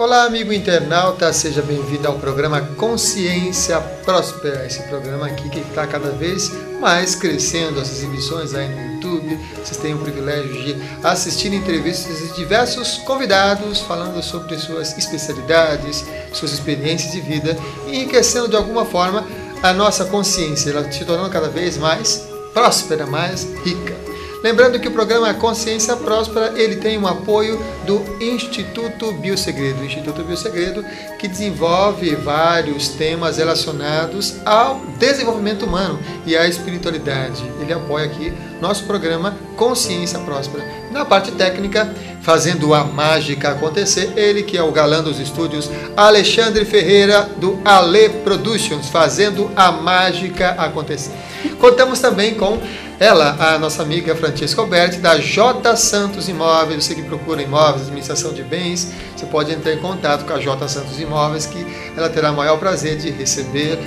Olá, amigo internauta, seja bem-vindo ao programa Consciência Próspera. Esse programa aqui que está cada vez mais crescendo, as exibições aí no YouTube. Vocês têm o privilégio de assistir entrevistas de diversos convidados falando sobre suas especialidades, suas experiências de vida e enriquecendo de alguma forma a nossa consciência, ela se tornando cada vez mais próspera, mais rica. Lembrando que o programa Consciência Próspera, ele tem um apoio do Instituto Biosegredo. O Instituto Biosegredo que desenvolve vários temas relacionados ao desenvolvimento humano e à espiritualidade. Ele apoia aqui nosso programa Consciência Próspera. Na parte técnica, fazendo a mágica acontecer, ele que é o galã dos estúdios, Alexandre Ferreira, do Ale Productions, fazendo a mágica acontecer. Contamos também com ela, a nossa amiga Francesca Alberti, da J. Santos Imóveis. Você que procura imóveis, administração de bens, você pode entrar em contato com a J. Santos Imóveis, que ela terá o maior prazer de receber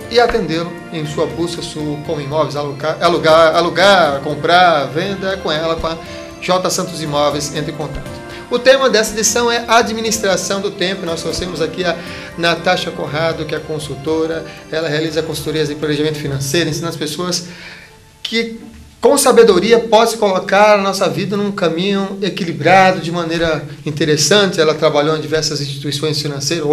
e atendê-lo em sua busca com imóveis, alugar, comprar, venda, com ela, com a J. Santos Imóveis, entre em contato. O tema dessa edição é administração do tempo. Nós trouxemos aqui a Natasha Conrado, que é consultora. Ela realiza consultorias de planejamento financeiro, ensina as pessoas que com sabedoria pode colocar a nossa vida num caminho equilibrado, de maneira interessante. Ela trabalhou em diversas instituições financeiras,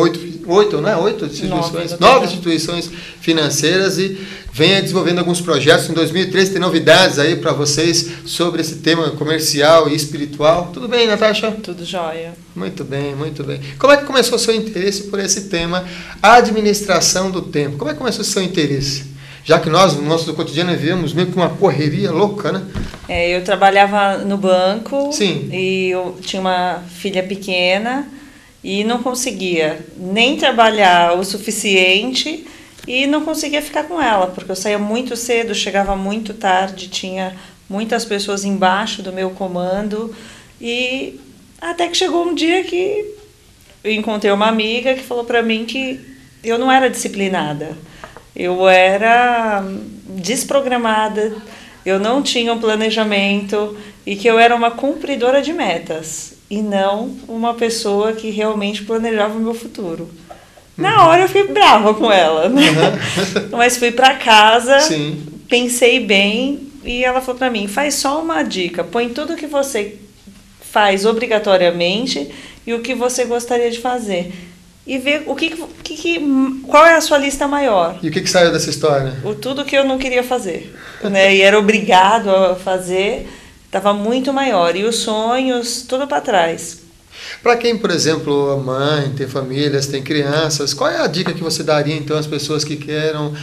nove instituições financeiras, e vem desenvolvendo alguns projetos. Em 2013 tem novidades aí para vocês sobre esse tema comercial e espiritual. Tudo bem, Natasha? Tudo jóia. Muito bem, muito bem. Como é que começou o seu interesse por esse tema, administração do tempo? Como é que começou o seu interesse? Já que nós, no nosso cotidiano, vivemos meio que uma correria louca, né? Eu trabalhava no banco. Sim. E eu tinha uma filha pequena e não conseguia nem trabalhar o suficiente e não conseguia ficar com ela, porque eu saía muito cedo, chegava muito tarde, tinha muitas pessoas embaixo do meu comando, e até que chegou um dia que eu encontrei uma amiga que falou para mim que eu não era disciplinada. Eu era desprogramada, eu não tinha um planejamento e que eu era uma cumpridora de metas e não uma pessoa que realmente planejava o meu futuro. Na hora eu fiquei brava com ela, né? Mas fui para casa, sim, pensei bem e ela falou para mim, faz só uma dica, põe tudo que você faz obrigatoriamente e o que você gostaria de fazer. E ver qual é a sua lista maior. E o que saiu dessa história? Tudo que eu não queria fazer, né? E era obrigado a fazer, estava muito maior. E os sonhos, tudo para trás. Para quem, por exemplo, é mãe, tem famílias, tem crianças, qual é a dica que você daria, então, às pessoas que queiram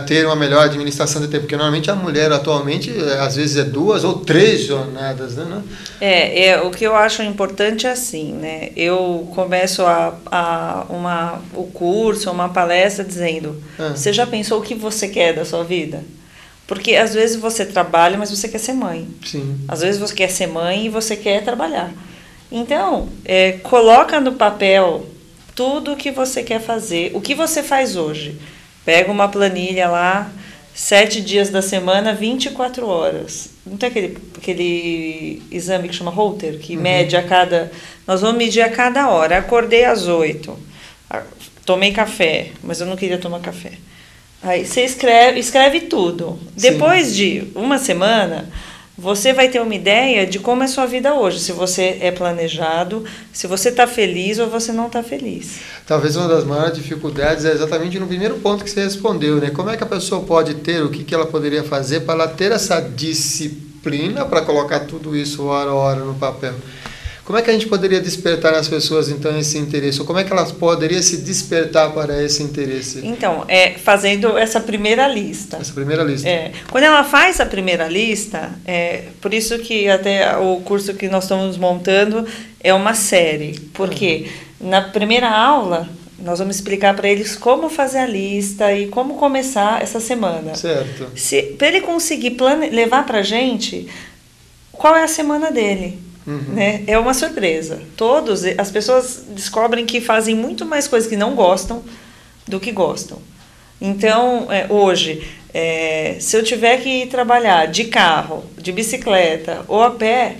ter uma melhor administração de tempo? Porque, normalmente, a mulher, atualmente, às vezes é 2 ou 3 jornadas, né? O que eu acho importante é assim, né? Eu começo o curso, uma palestra dizendo, você já pensou o que você quer da sua vida? Porque, às vezes, você trabalha, mas você quer ser mãe. Sim. Às vezes, você quer ser mãe e você quer trabalhar. Então, coloca no papel tudo o que você quer fazer, o que você faz hoje. Pega uma planilha lá, 7 dias da semana, 24 horas. Não tem aquele exame que chama Holter, que mede nós vamos medir a cada hora. Acordei às 8, tomei café, mas eu não queria tomar café. Aí você escreve tudo. Sim. Depois de uma semana, você vai ter uma ideia de como é a sua vida hoje, se você é planejado, se você está feliz ou você não está feliz. Talvez uma das maiores dificuldades é exatamente no primeiro ponto que você respondeu, né? Como é que a pessoa pode ter, o que ela poderia fazer para ela ter essa disciplina para colocar tudo isso hora a hora no papel? Como é que a gente poderia despertar nas pessoas, então, esse interesse? Ou como é que elas poderiam se despertar para esse interesse? Então, fazendo essa primeira lista. Essa primeira lista. Quando ela faz a primeira lista, por isso que até o curso que nós estamos montando é uma série. Porque na primeira aula, nós vamos explicar para eles como fazer a lista e como começar essa semana. Certo. Para ele conseguir levar para a gente qual é a semana dele. Né? É uma surpresa. As pessoas descobrem que fazem muito mais coisas que não gostam do que gostam. Então, hoje, se eu tiver que ir trabalhar de carro, de bicicleta ou a pé,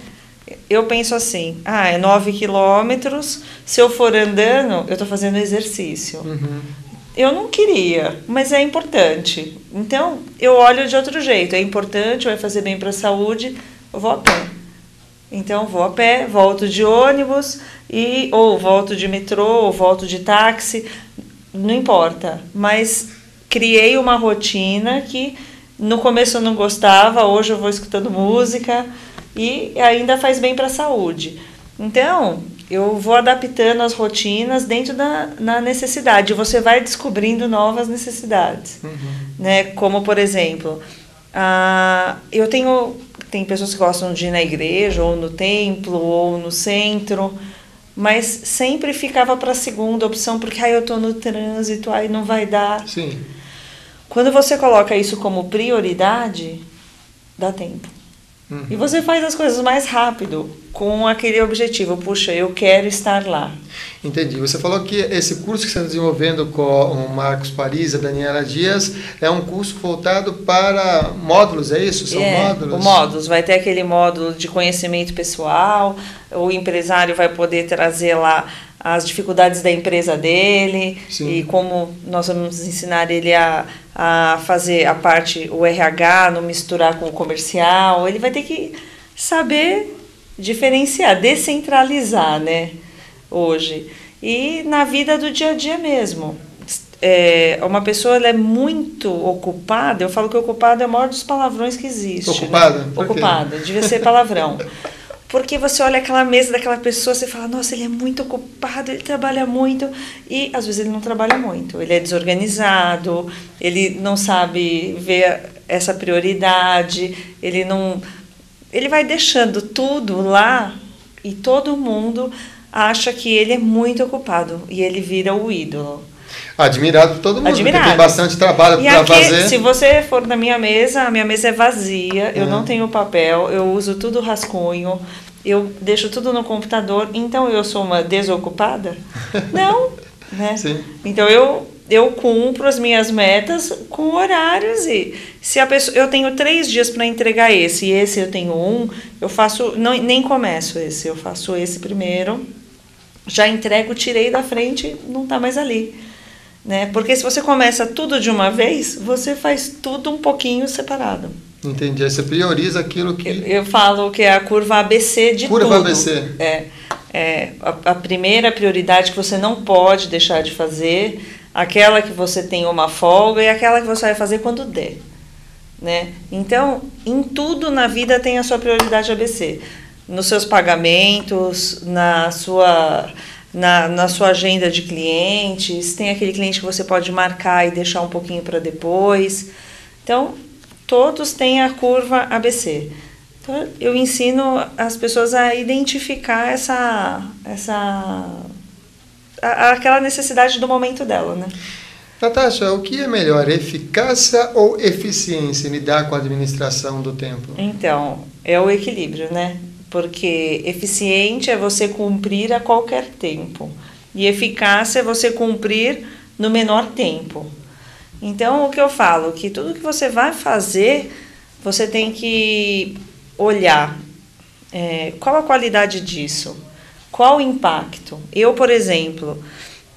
eu penso assim, é 9 quilômetros, se eu for andando, eu estou fazendo exercício. Eu não queria, mas é importante. Então, eu olho de outro jeito. É importante, vai fazer bem para a saúde, eu vou a pé. Então, vou a pé, volto de ônibus, ou volto de metrô, ou volto de táxi, não importa. Mas criei uma rotina que no começo eu não gostava, hoje eu vou escutando música e ainda faz bem para a saúde. Então, eu vou adaptando as rotinas dentro da necessidade. Você vai descobrindo novas necessidades. Né? Como, por exemplo, tem pessoas que gostam de ir na igreja, ou no templo, ou no centro, mas sempre ficava para a segunda opção, porque eu estou no trânsito, aí não vai dar. Sim. Quando você coloca isso como prioridade, dá tempo. E você faz as coisas mais rápido, com aquele objetivo. Puxa, eu quero estar lá. Entendi. Você falou que esse curso que você está desenvolvendo com o Marcos Paris e a Daniela Dias é um curso voltado para módulos, é isso? São módulos? Módulos. Vai ter aquele módulo de conhecimento pessoal, o empresário vai poder trazer lá as dificuldades da empresa dele. Sim. E como nós vamos ensinar ele a fazer a parte, o RH, não misturar com o comercial. Ele vai ter que saber diferenciar, descentralizar, né, hoje. E na vida do dia a dia mesmo. Uma pessoa ela é muito ocupada, eu falo que ocupada é o maior dos palavrões que existe. Ocupada? Né? Ocupada, devia ser palavrão. Porque você olha aquela mesa daquela pessoa, você fala, nossa, ele é muito ocupado, ele trabalha muito. E às vezes ele não trabalha muito, ele é desorganizado, ele não sabe ver essa prioridade, ele vai deixando tudo lá e todo mundo acha que ele é muito ocupado e ele vira o ídolo. Admirado por todo mundo, porque tem bastante trabalho para fazer. Se você for na minha mesa, a minha mesa é vazia, eu não tenho papel, eu uso tudo rascunho, eu deixo tudo no computador, então eu sou uma desocupada? Não, né? Sim. Então eu cumpro as minhas metas com horários e se a pessoa, eu tenho 3 dias para entregar esse e esse eu tenho 1, eu faço, nem começo esse, eu faço esse primeiro, já entrego, tirei da frente, não está mais ali. Né? Porque se você começa tudo de uma vez, você faz tudo um pouquinho separado. Entendi. Aí você prioriza aquilo que... Eu falo que é a curva ABC de tudo. Curva ABC. A primeira prioridade que você não pode deixar de fazer, aquela que você tem uma folga e aquela que você vai fazer quando der. Né? Então, em tudo na vida tem a sua prioridade ABC. Nos seus pagamentos, na sua agenda de clientes, tem aquele cliente que você pode marcar e deixar um pouquinho para depois. Então, todos têm a curva ABC. Então, eu ensino as pessoas a identificar aquela necessidade do momento dela, né? Natasha, o que é melhor, eficácia ou eficiência em lidar com a administração do tempo? Então, é o equilíbrio, né? Porque eficiente é você cumprir a qualquer tempo. E eficácia é você cumprir no menor tempo. Então, o que eu falo? Que tudo que você vai fazer, você tem que olhar qual a qualidade disso, qual o impacto. Eu, por exemplo,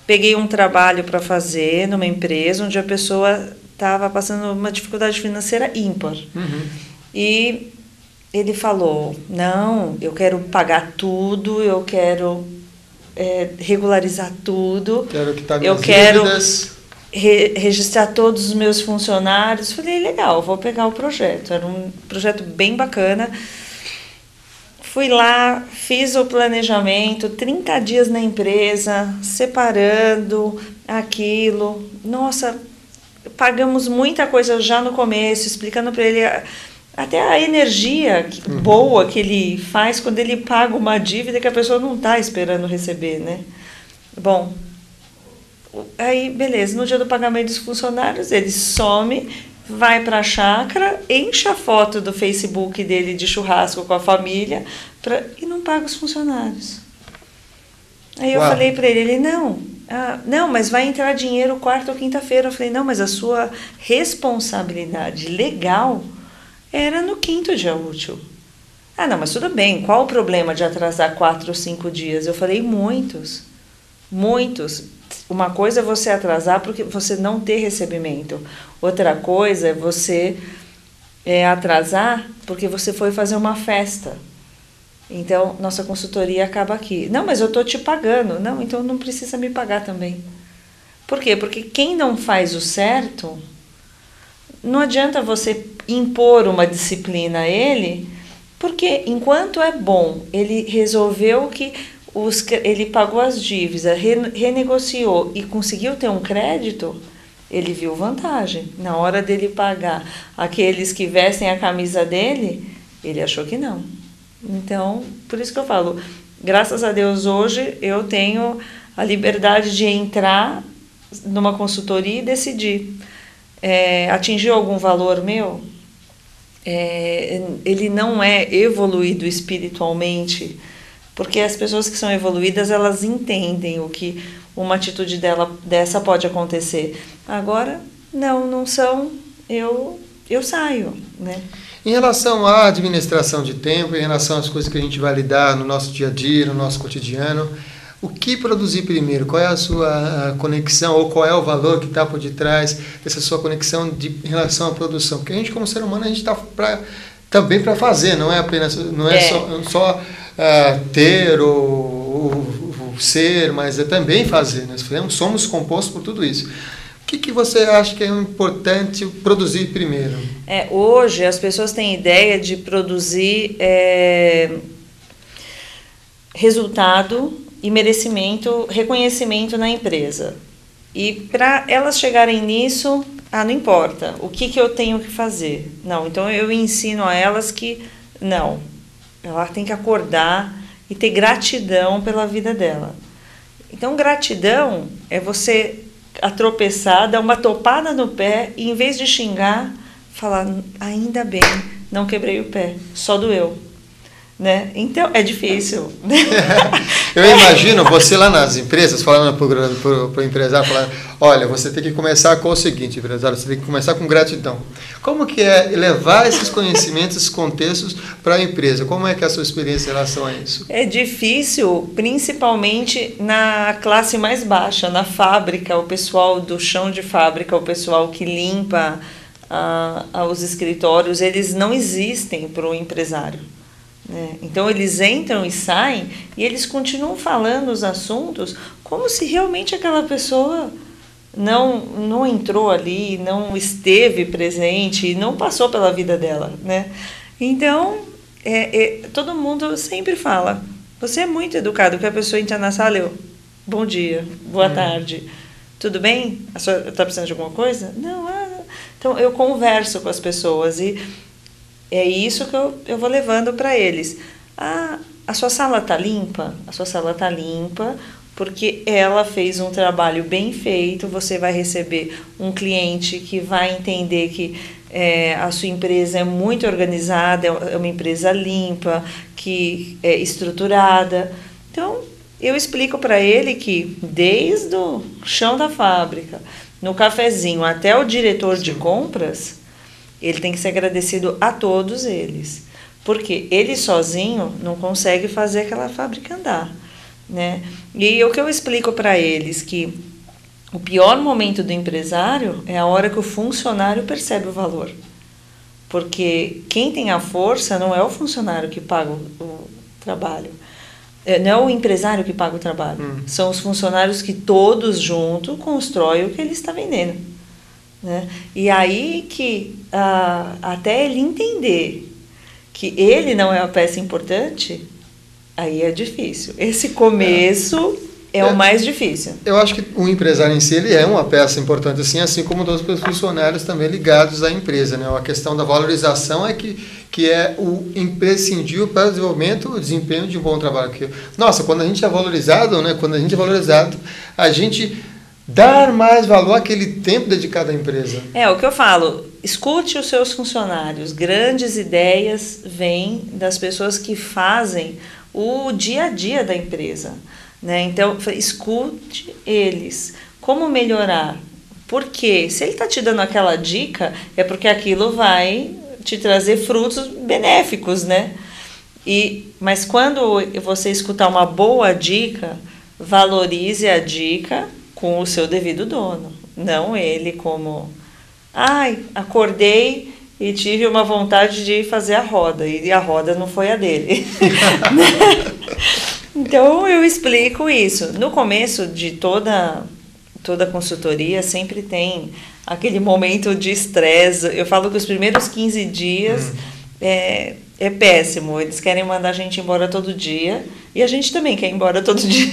peguei um trabalho para fazer numa empresa onde a pessoa estava passando uma dificuldade financeira ímpar. E ele falou, não, eu quero pagar tudo, eu quero regularizar tudo, eu quero registrar todos os meus funcionários. Falei, legal, vou pegar o projeto. Era um projeto bem bacana. Fui lá, fiz o planejamento, 30 dias na empresa, separando aquilo. Nossa, pagamos muita coisa já no começo, explicando para ele até a energia boa que ele faz quando ele paga uma dívida que a pessoa não está esperando receber, né? Bom, aí beleza, no dia do pagamento dos funcionários, ele some, vai para a chácara, enche a foto do Facebook dele de churrasco com a família e não paga os funcionários. Aí eu falei para ele, não, mas vai entrar dinheiro quarta ou quinta-feira. Eu falei, não, mas a sua responsabilidade legal era no 5º dia útil. Ah, não, mas tudo bem, qual o problema de atrasar 4 ou 5 dias? Eu falei, muitos, muitos. Uma coisa é você atrasar porque você não ter recebimento. Outra coisa é você atrasar porque você foi fazer uma festa. Então, nossa consultoria acaba aqui. Não, mas eu estou te pagando. Não, então não precisa me pagar também. Por quê? Porque quem não faz o certo, não adianta você impor uma disciplina a ele, porque enquanto é bom, ele resolveu que ele pagou as dívidas, renegociou e conseguiu ter um crédito, ele viu vantagem. Na hora dele pagar aqueles que vestem a camisa dele, ele achou que não. Então, por isso que eu falo, graças a Deus hoje eu tenho a liberdade de entrar numa consultoria e decidir. Atingiu algum valor meu? Ele não é evoluído espiritualmente, porque as pessoas que são evoluídas, elas entendem o que uma atitude dessa pode acontecer. Agora, não são, eu saio, né? Em relação à administração de tempo, em relação às coisas que a gente vai lidar no nosso dia a dia, no nosso cotidiano, o que produzir primeiro? Qual é a sua conexão ou qual é o valor que está por detrás dessa sua conexão em relação à produção? Porque a gente, como ser humano, a gente está também para fazer, não é apenas só ter ou ser, mas é também fazer. Nós somos compostos por tudo isso. O que você acha que é importante produzir primeiro? Hoje as pessoas têm ideia de produzir resultado e merecimento, reconhecimento na empresa. E para elas chegarem nisso, não importa, o que eu tenho que fazer? Não, então eu ensino a elas que não, ela tem que acordar e ter gratidão pela vida dela. Então gratidão é você tropeçar, dar uma topada no pé e em vez de xingar, falar, ainda bem, não quebrei o pé, só doeu. Né? Então, é difícil. Eu imagino você lá nas empresas, falando para o empresário, falando, olha, você tem que começar com o seguinte, empresário, você tem que começar com gratidão. Como que é levar esses conhecimentos, esses contextos para a empresa? Como é que é a sua experiência em relação a isso? É difícil, principalmente na classe mais baixa, na fábrica, o pessoal do chão de fábrica, o pessoal que limpa os escritórios, eles não existem para o empresário. Então eles entram e saem e eles continuam falando os assuntos como se realmente aquela pessoa não entrou ali, não esteve presente, não passou pela vida dela, né? Então todo mundo sempre fala, você é muito educado, que a pessoa entra na sala, bom dia, boa tarde, tudo bem? A senhora está precisando de alguma coisa? Não, então eu converso com as pessoas e é isso que eu vou levando para eles. A sua sala está limpa? A sua sala está limpa porque ela fez um trabalho bem feito. Você vai receber um cliente que vai entender que a sua empresa é muito organizada, é uma empresa limpa, que é estruturada. Então, eu explico para ele que desde o chão da fábrica, no cafezinho, até o diretor de compras, ele tem que ser agradecido a todos eles, porque ele sozinho não consegue fazer aquela fábrica andar, né? E o que eu explico para eles que o pior momento do empresário é a hora que o funcionário percebe o valor, porque quem tem a força não é o funcionário que paga o trabalho, não é o empresário que paga o trabalho, são os funcionários que todos juntos constroem o que ele está vendendo. Né? E aí que até ele entender que ele não é uma peça importante, aí é difícil. Esse começo é o mais difícil. Eu acho que o empresário em si ele é uma peça importante, assim como todos os funcionários também ligados à empresa. Né? A questão da valorização é que é o imprescindível para o desenvolvimento, o desempenho de um bom trabalho. Porque, nossa, quando a gente é valorizado, né? A gente dar mais valor àquele tempo dedicado à empresa. O que eu falo, escute os seus funcionários. Grandes ideias vêm das pessoas que fazem o dia a dia da empresa, né? Então, escute eles. Como melhorar? Porque se ele está te dando aquela dica, é porque aquilo vai te trazer frutos benéficos, né? Mas quando você escutar uma boa dica, valorize a dica com o seu devido dono. Não ele como... Ai, acordei e tive uma vontade de fazer a roda. E a roda não foi a dele. Então, eu explico isso. No começo de toda consultoria, sempre tem aquele momento de estresse. Eu falo que os primeiros 15 dias é péssimo. Eles querem mandar a gente embora todo dia. E a gente também quer ir embora todo dia.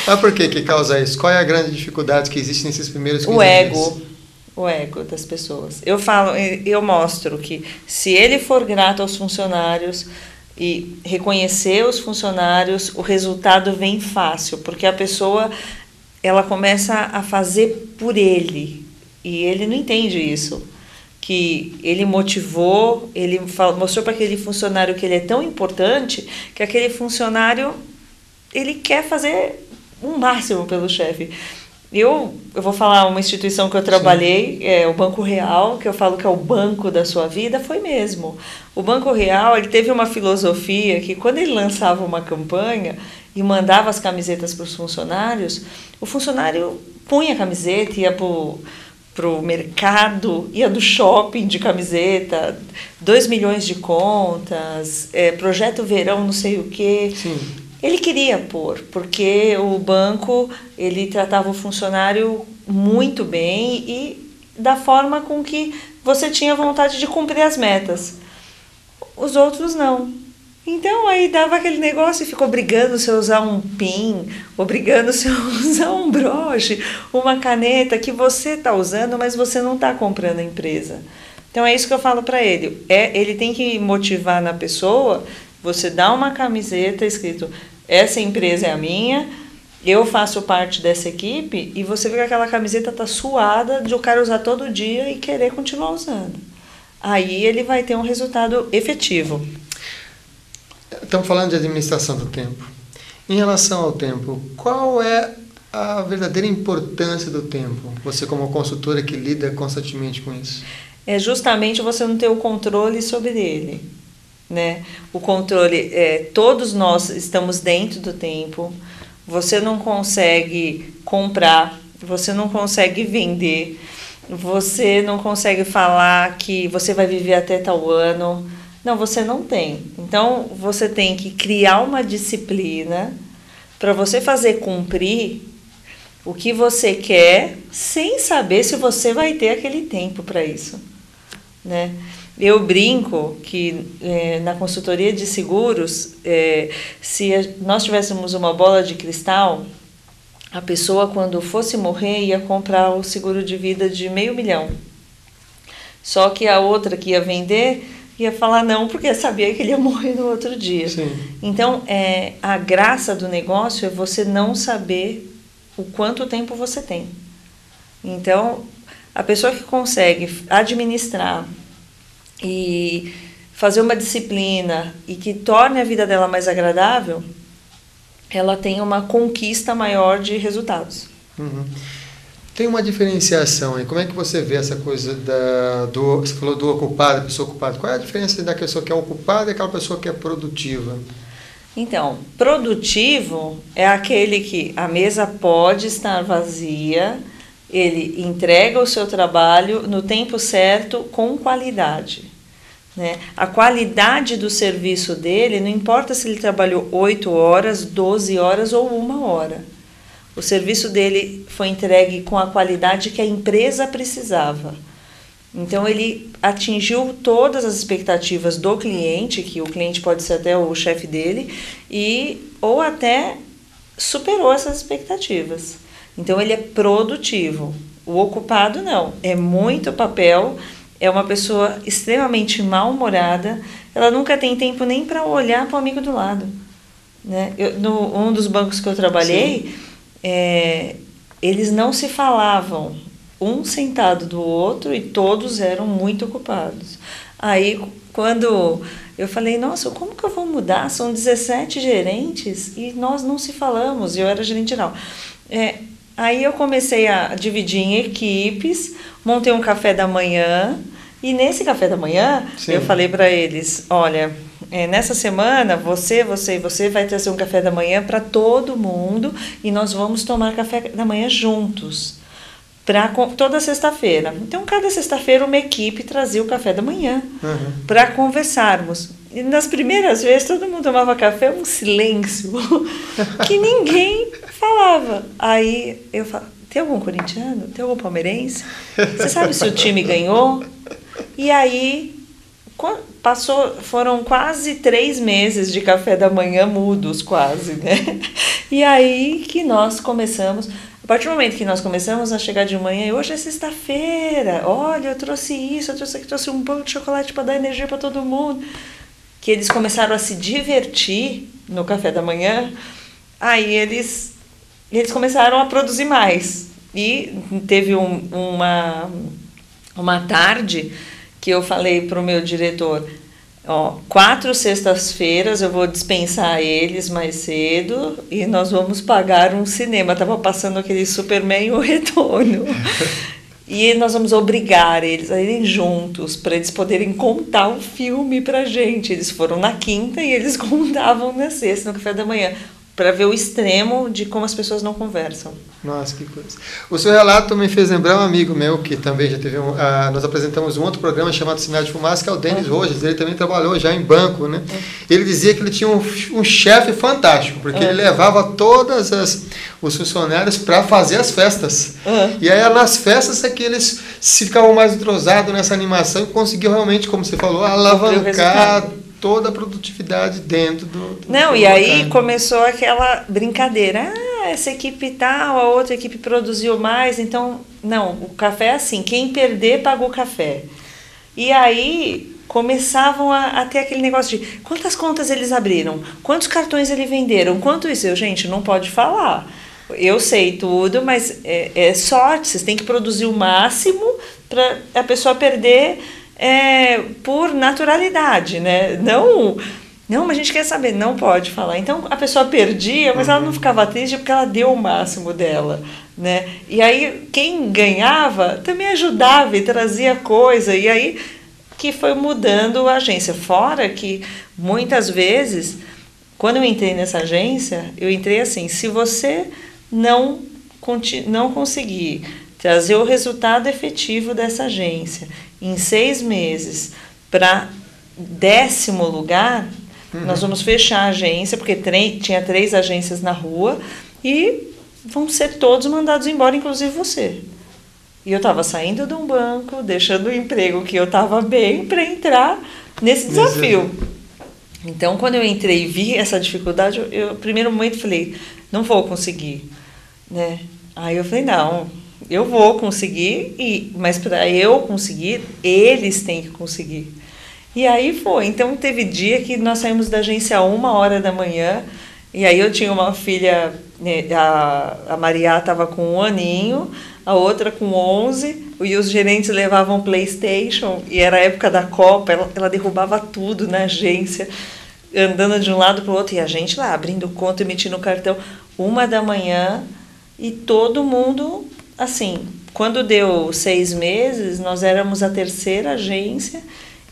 Mas por que causa isso? Qual é a grande dificuldade que existe nesses primeiros 15 dias? O ego das pessoas. Eu mostro que se ele for grato aos funcionários e reconhecer os funcionários, o resultado vem fácil, porque a pessoa ela começa a fazer por ele e ele não entende isso, que ele motivou, ele mostrou para aquele funcionário que ele é tão importante que aquele funcionário ele quer fazer o máximo pelo chefe. Eu vou falar uma instituição que eu trabalhei, o Banco Real, que eu falo que é o banco da sua vida, foi mesmo. O Banco Real, ele teve uma filosofia que quando ele lançava uma campanha e mandava as camisetas para os funcionários, o funcionário punha a camiseta, ia para o mercado, ia do shopping de camiseta, 2 milhões de contas, projeto verão não sei o quê. Sim. Ele queria pôr, porque o banco ele tratava o funcionário muito bem e da forma com que você tinha vontade de cumprir as metas. Os outros não. Então aí dava aquele negócio e ficou obrigando você a usar um PIN, obrigando você a usar um broche, uma caneta que você está usando, mas você não está comprando a empresa. Então é isso que eu falo para ele. Ele tem que motivar na pessoa. Você dá uma camiseta escrito: essa empresa é a minha, eu faço parte dessa equipe, e você vê que aquela camiseta está suada de o cara usar todo dia e querer continuar usando. Aí ele vai ter um resultado efetivo. Estamos falando de administração do tempo. Em relação ao tempo, qual é a verdadeira importância do tempo? Você como consultora que lida constantemente com isso. É justamente você não ter o controle sobre ele. Né? O controle, todos nós estamos dentro do tempo, você não consegue comprar, você não consegue vender, você não consegue falar que você vai viver até tal ano, não, você não tem. Então, você tem que criar uma disciplina para você fazer cumprir o que você quer, sem saber se você vai ter aquele tempo para isso, né? Eu brinco que na consultoria de seguros, se nós tivéssemos uma bola de cristal, a pessoa quando fosse morrer ia comprar o seguro de vida de R$500 mil. Só que a outra que ia vender ia falar não, porque sabia que ele ia morrer no outro dia. Sim. Então, a graça do negócio é você não saber o quanto tempo você tem. Então, a pessoa que consegue administrar e fazer uma disciplina e que torne a vida dela mais agradável, ela tem uma conquista maior de resultados. Uhum. Tem uma diferenciação aí. Como é que você vê essa coisa você falou do ocupado, da pessoa ocupada. Qual é a diferença da pessoa que é ocupada e aquela pessoa que é produtiva? Então, produtivo é aquele que a mesa pode estar vazia, ele entrega o seu trabalho no tempo certo, com qualidade. Né? A qualidade do serviço dele, não importa se ele trabalhou 8 horas, 12 horas ou 1 hora. O serviço dele foi entregue com a qualidade que a empresa precisava. Então, ele atingiu todas as expectativas do cliente, que o cliente pode ser até o chefe dele, ou até superou essas expectativas. Então, ele é produtivo. O ocupado, não. É muito papel, é uma pessoa extremamente mal-humorada, ela nunca tem tempo nem para olhar para o amigo do lado. Né? Um dos bancos que eu trabalhei, eles não se falavam, um sentado do outro, e todos eram muito ocupados. Aí, quando eu falei, nossa, como que eu vou mudar? São 17 gerentes e nós não se falamos, eu era gerente geral. Aí eu comecei a dividir em equipes, montei um café da manhã, e nesse café da manhã, sim, eu falei para eles, olha, nessa semana você e você vai trazer um café da manhã para todo mundo e nós vamos tomar café da manhã juntos, toda sexta-feira. Então, cada sexta-feira uma equipe trazia o café da manhã para conversarmos. E nas primeiras vezes todo mundo tomava café, um silêncio, que ninguém falava. Aí eu falo, tem algum corintiano? Tem algum palmeirense? Você sabe se o time ganhou? E aí foram quase 3 meses de café da manhã mudos, quase, né? E aí que nós começamos, a partir do momento que nós começamos a chegar de manhã, e hoje é sexta-feira, olha, eu trouxe isso, trouxe um pão de chocolate para dar energia para todo mundo, que eles começaram a se divertir no café da manhã, aí eles começaram a produzir mais. E teve uma tarde que eu falei para o meu diretor, 4 sextas-feiras eu vou dispensar eles mais cedo e nós vamos pagar um cinema. Estava passando aquele Superman e o Retorno. E nós vamos obrigar eles a irem juntos para eles poderem contar o filme para gente. Eles foram na quinta e eles contavam na sexta, no café da manhã, para ver o extremo de como as pessoas não conversam. Nossa, que coisa. O seu relato me fez lembrar um amigo meu que também já teve nós apresentamos um outro programa chamado Sinal de Fumaça, que é o Denis Rojas. Ele também trabalhou já em banco, né? Ele dizia que ele tinha um chefe fantástico, porque ele levava todos os funcionários para fazer as festas. E aí nas festas é que eles ficavam mais entrosados nessa animação e conseguiam realmente, como você falou, alavancar toda a produtividade dentro do Não, e aí começou aquela brincadeira. Essa equipe tal, a outra equipe produziu mais, então... Não, o café é assim, quem perder paga o café. E aí começavam a ter aquele negócio de quantas contas eles abriram, quantos cartões eles venderam, quanto isso. Gente, não pode falar. Eu sei tudo, mas é sorte, vocês têm que produzir o máximo para a pessoa perder... por naturalidade, né? Não, mas a gente quer saber, não pode falar. Então a pessoa perdia, mas ela não ficava triste porque ela deu o máximo dela, né? E aí quem ganhava também ajudava e trazia coisa, e aí que foi mudando a agência. Fora que muitas vezes, quando eu entrei nessa agência, eu entrei assim, se você não conseguir trazer o resultado efetivo dessa agência em 6 meses para 10º lugar, nós vamos fechar a agência, porque tinha 3 agências na rua e vão ser todos mandados embora, inclusive você. E eu estava saindo de um banco, deixando o emprego que eu estava bem para entrar nesse desafio. Então, quando eu entrei e vi essa dificuldade, eu no primeiro momento falei, não vou conseguir, né? Aí eu falei, não, eu vou conseguir, mas para eu conseguir, eles têm que conseguir. E aí foi. Então teve dia que nós saímos da agência a 1h da manhã, e aí eu tinha uma filha, né, a Maria estava com 1 aninho, a outra com 11, e os gerentes levavam PlayStation, e era a época da Copa, ela derrubava tudo na agência, andando de um lado para o outro, e a gente lá abrindo conta, emitindo cartão, 1 da manhã, e todo mundo... Assim, quando deu 6 meses, nós éramos a 3ª agência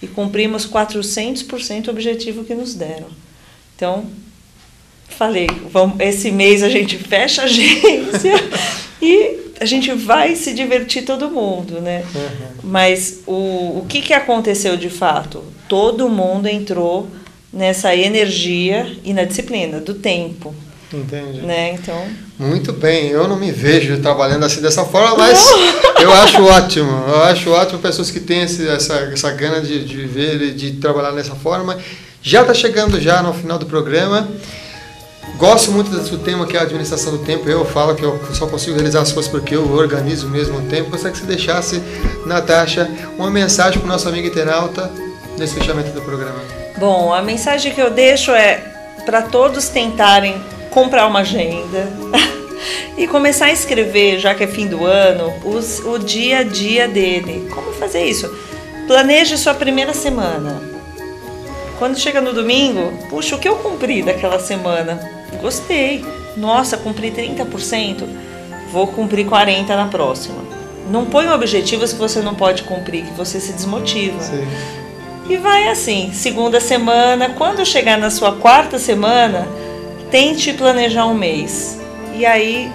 e cumprimos 400% o objetivo que nos deram. Então, falei, esse mês a gente fecha a agência e a gente vai se divertir todo mundo, né? Mas o que aconteceu de fato? Todo mundo entrou nessa energia e na disciplina do tempo. Entendi. Né? Então... Muito bem, eu não me vejo trabalhando assim dessa forma, mas eu acho ótimo. Eu acho ótimo pessoas que têm essa gana de viver e de trabalhar dessa forma. Já está chegando já no final do programa. Gosto muito desse tema que é a administração do tempo. Eu falo que eu só consigo realizar as coisas porque eu organizo mesmo o tempo. Gostaria que você deixasse, Natasha, uma mensagem para o nosso amigo internauta nesse fechamento do programa. Bom, a mensagem que eu deixo é para todos tentarem comprar uma agenda e começar a escrever, já que é fim do ano, o dia a dia dele. Como fazer isso? Planeje sua primeira semana. Quando chega no domingo, puxa, o que eu cumpri daquela semana? Gostei. Nossa, cumpri 30%. Vou cumprir 40% na próxima. Não põe objetivos que você não pode cumprir, que você se desmotiva. Sim. E vai assim, segunda semana, quando chegar na sua quarta semana, tente planejar um mês. E aí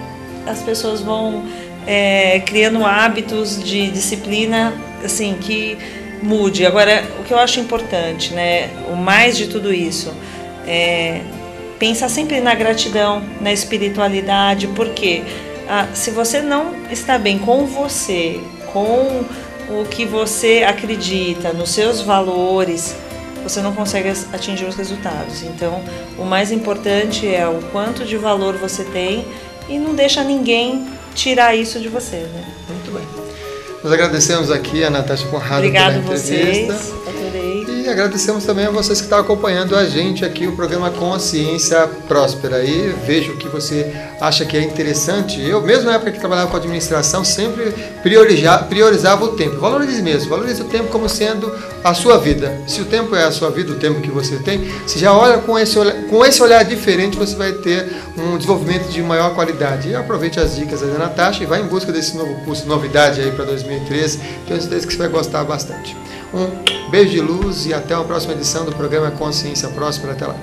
as pessoas vão criando hábitos de disciplina, assim, que mude. Agora, o que eu acho importante, né, o mais de tudo isso, pensar sempre na gratidão, na espiritualidade, porque se você não está bem com você, com o que você acredita, nos seus valores, você não consegue atingir os resultados. Então, o mais importante é o quanto de valor você tem e não deixa ninguém tirar isso de você, né? Muito bem. Nós agradecemos aqui a Natasha Conrado pela entrevista. Vocês, adorei. E agradecemos também a vocês que estão acompanhando a gente aqui, o programa Consciência Próspera. E vejo que você acha que é interessante. Eu, mesmo na época que trabalhava com administração, sempre priorizava o tempo. Valorize mesmo, valorize o tempo como sendo a sua vida. Se o tempo é a sua vida, o tempo que você tem, você já olha com esse olhar diferente, você vai ter um desenvolvimento de maior qualidade. E aproveite as dicas da Natasha e vá em busca desse novo curso, novidade aí para 2013. Tenho certeza que você vai gostar bastante. Um beijo de luz e até uma próxima edição do programa Consciência Próspera. Até lá.